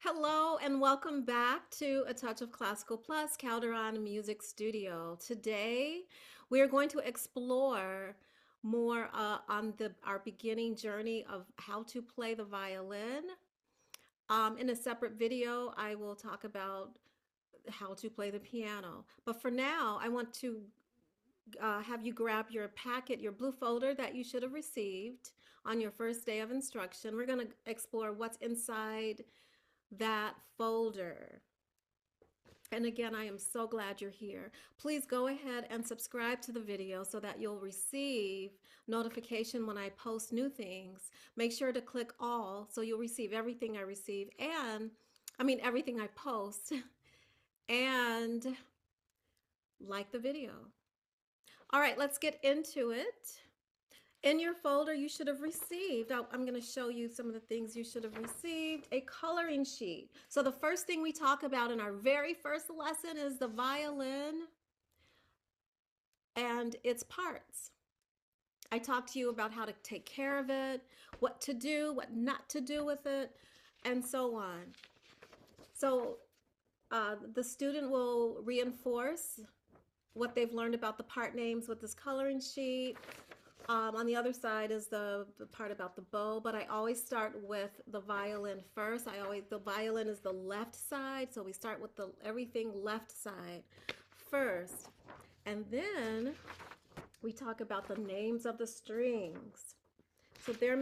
Hello and welcome back to A Touch of Classical Plus Calderon Music Studio. Today we are going to explore more on our beginning journey of how to play the violin. In a separate video, I will talk about how to play the piano. But for now, I want to have you grab your packet, your blue folder that you should have received on your first day of instruction. We're going to explore what's inside that folder. And again, I am so glad you're here. Please go ahead and subscribe to the video so that you'll receive notification when I post new things. Make sure to click all so you'll receive everything I receive and everything I post and like the video. All right, let's get into it. In your folder, you should have received, I'm going to show you some of the things you should have received, a coloring sheet. So the first thing we talk about in our very first lesson is the violin and its parts. I talked to you about how to take care of it, what to do, what not to do with it, and so on. So the student will reinforce what they've learned about the part names with this coloring sheet. On the other side is the part about the bow, but I always start with the violin first. The violin is the left side, so we start with everything left side first. And then we talk about the names of the strings. So you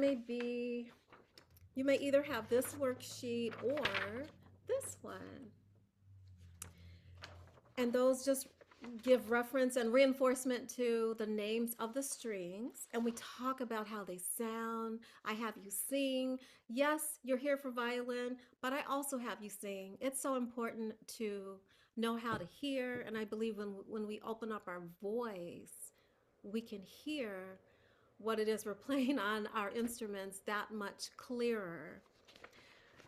may either have this worksheet or this one. And those just give reference and reinforcement to the names of the strings, and we talk about how they sound. I have you sing. Yes, you're here for violin, but I also have you sing. It's so important to know how to hear, and I believe when we open up our voice, we can hear what it is we're playing on our instruments that much clearer.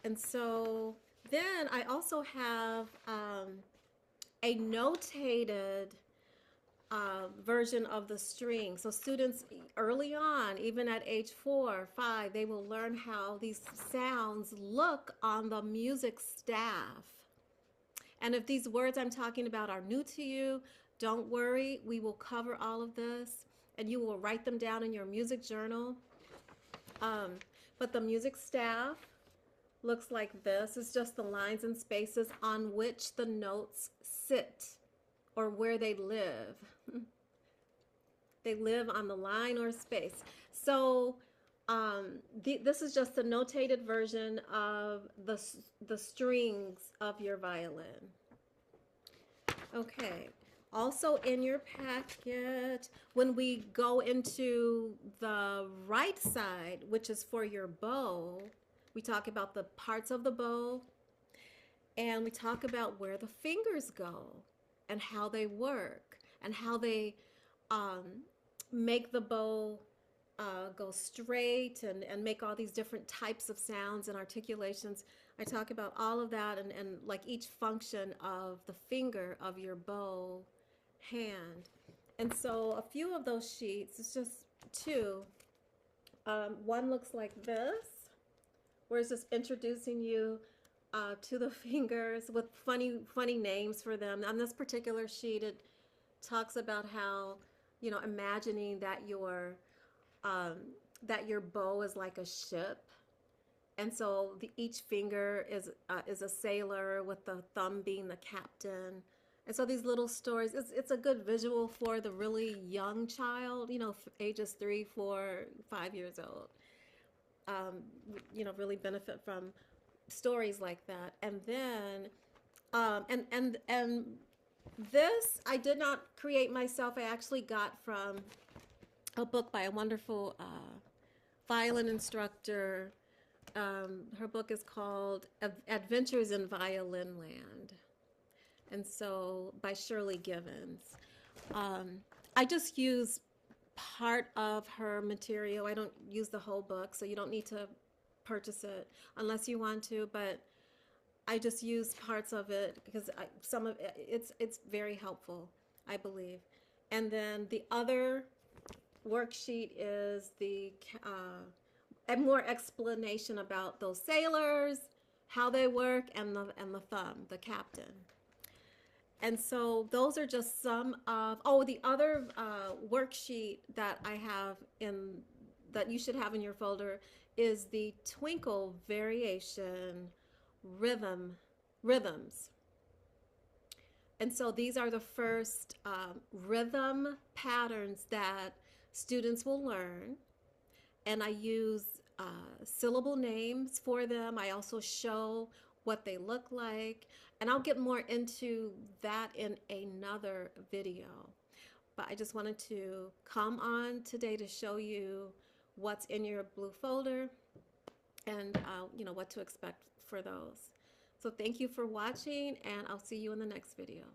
And so then I also have a notated version of the string. So students early on, even at age 4 or 5, they will learn how these sounds look on the music staff. And if these words I'm talking about are new to you, don't worry, we will cover all of this and you will write them down in your music journal. But the music staff looks like this. It's just the lines and spaces on which the notes sit or where they live. They live on the line or space. So this is just the notated version of the strings of your violin. Okay. Also in your packet, when we go into the right side, which is for your bow, we talk about the parts of the bow, and we talk about where the fingers go and how they work and how they make the bow go straight and make all these different types of sounds and articulations. I talk about all of that and like each function of the finger of your bow hand. And so a few of those sheets, it's just two. One looks like this, where it's just introducing you to the fingers with funny names for them. On this particular sheet, it talks about how, imagining that your bow is like a ship, and so each finger is a sailor, with the thumb being the captain. And so these little stories, it's a good visual for the really young child, ages 3, 4, 5 years old. Really benefit from stories like that. And then and this I did not create myself. I actually got from a book by a wonderful violin instructor. Her book is called Adventures in Violin Land, and so by Shirley Givens. I just use part of her material. I don't use the whole book, so you don't need to purchase it unless you want to, but I just use parts of it because some of it's very helpful, I believe. And then the other worksheet is a more explanation about those sailors how they work, and the thumb, the captain. And so those are just some of, oh, the other worksheet that I have in, that you should have in your folder is the twinkle variation rhythms. And so these are the first rhythm patterns that students will learn. And I use syllable names for them. I also show what they look like. And I'll get more into that in another video. But I just wanted to come on today to show you what's in your blue folder and you know, what to expect for those. So thank you for watching, and I'll see you in the next video.